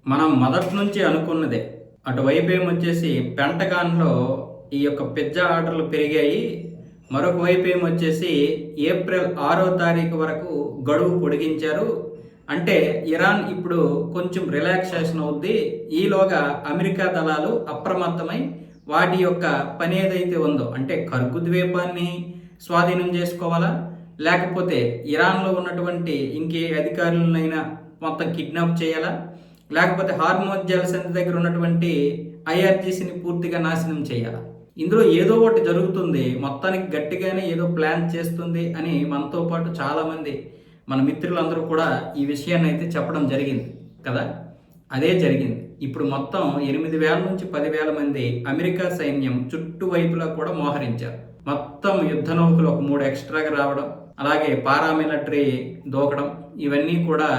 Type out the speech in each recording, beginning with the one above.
మనం మొదటి నుంచి అనుకున్నదే. అటువైపు ఏమొచ్చేసి పెంటగాన్‌లో ఈ యొక్క పిజ్జా ఆర్డర్‌లు పెరిగాయి. మరొక వైపు ఏమొచ్చేసి ఏప్రిల్ 6వ తారీఖు వరకు గడువు పొడిగించారు. అంటే ఇరాన్ ఇప్పుడు కొంచెం రిలాక్సేషన్ అవుద్ది. ఈలోగా అమెరికా దళాలు అప్రమత్తమై వాటి యొక్క పని ఏదైతే ఉందో అంటే కర్గు ద్వీపాన్ని స్వాధీనం చేసుకోవాలా? లేకపోతే ఇరాన్‌లో ఉన్నటువంటి ఇంకే అధికారులనైనా మొత్తం కిడ్నాప్ చేయాలా? లేకపోతే హార్మోజ్ జలసంధి దగ్గర ఉన్నటువంటి ఐఆర్జీసీని పూర్తిగా నాశనం చేయాలా? ఇందులో ఏదో ఒకటి జరుగుతుంది. మొత్తానికి గట్టిగానే ఏదో ప్లాన్ చేస్తుంది అని మనతో పాటు చాలామంది మన మిత్రులందరూ కూడా ఈ విషయాన్ని అయితే చెప్పడం జరిగింది కదా. అదే జరిగింది. ఇప్పుడు మొత్తం 8,000 నుంచి 10,000 మంది అమెరికా సైన్యం చుట్టువైపులా కూడా మోహరించారు. మొత్తం యుద్ధ నౌకలు ఒక 3 ఎక్స్ట్రాగా రావడం, అలాగే పారామిలిటరీ దూకడం, ఇవన్నీ కూడా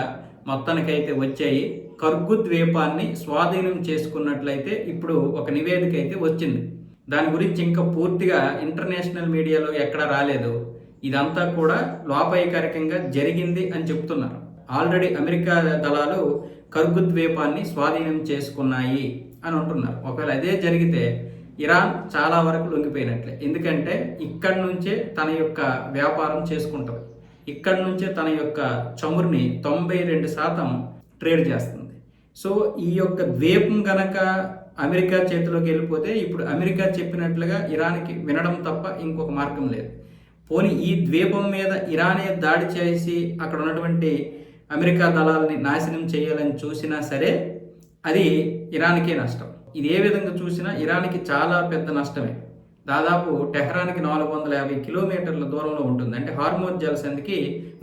మొత్తానికైతే వచ్చాయి. కర్గు ద్వీపాన్ని స్వాధీనం చేసుకున్నట్లయితే ఇప్పుడు ఒక నివేదిక అయితే వచ్చింది. దాని గురించి ఇంకా పూర్తిగా ఇంటర్నేషనల్ మీడియాలో ఎక్కడ రాలేదు. ఇదంతా కూడా లోపాయికారికంగా జరిగింది అని చెప్తున్నారు. ఆల్రెడీ అమెరికా దళాలు కర్గు ద్వీపాన్ని స్వాధీనం చేసుకున్నాయి అని అంటున్నారు. ఒకవేళ అదే జరిగితే ఇరాన్ చాలా వరకు లొంగిపోయినట్లే. ఎందుకంటే ఇక్కడి నుంచే తన యొక్క వ్యాపారం చేసుకుంటుంది. ఇక్కడి నుంచే తన యొక్క చమురుని 92% ట్రేడ్ చేస్తుంది. సో ఈ యొక్క ద్వీపం గనక అమెరికా చేతిలోకి వెళ్ళిపోతే ఇప్పుడు అమెరికా చెప్పినట్లుగా ఇరాన్కి వినడం తప్ప ఇంకొక మార్గం లేదు. పోనీ ఈ ద్వీపం మీద ఇరానే దాడి చేసి అక్కడ ఉన్నటువంటి అమెరికా దళాలని నాశనం చేయాలని చూసినా సరే అది ఇరాన్కే నష్టం. ఇది ఏ విధంగా చూసినా ఇరాన్కి చాలా పెద్ద నష్టమే. దాదాపు టెహ్రాన్కి 450 కిలోమీటర్ల దూరంలో ఉంటుంది. అంటే హార్మోజ్ జలసంధికి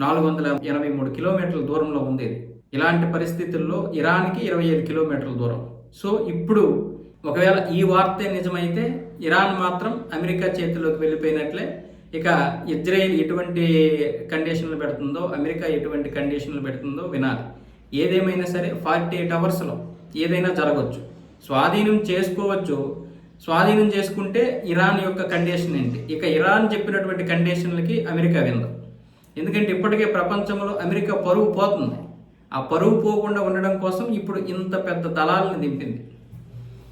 483 కిలోమీటర్ల దూరంలో ఉంది. ఇలాంటి పరిస్థితుల్లో ఇరాన్కి 25 కిలోమీటర్ల దూరం. సో ఇప్పుడు ఒకవేళ ఈ వార్తే నిజమైతే ఇరాన్ మాత్రం అమెరికా చేతిలోకి వెళ్ళిపోయినట్లే. ఇక ఇజ్రాయెల్ ఎటువంటి కండిషన్లు పెడుతుందో, అమెరికా ఎటువంటి కండిషన్లు పెడుతుందో వినాలి. ఏదేమైనా సరే 48 అవర్స్లో ఏదైనా జరగవచ్చు. స్వాధీనం చేసుకోవచ్చు. స్వాధీనం చేసుకుంటే ఇరాన్ యొక్క కండిషన్ ఏంటి? ఇక ఇరాన్ చెప్పినటువంటి కండిషన్లకి అమెరికా విందు. ఎందుకంటే ఇప్పటికే ప్రపంచంలో అమెరికా పరువు పోతుంది. ఆ పరువు పోకుండా ఉండడం కోసం ఇప్పుడు ఇంత పెద్ద దళాలను దింపింది.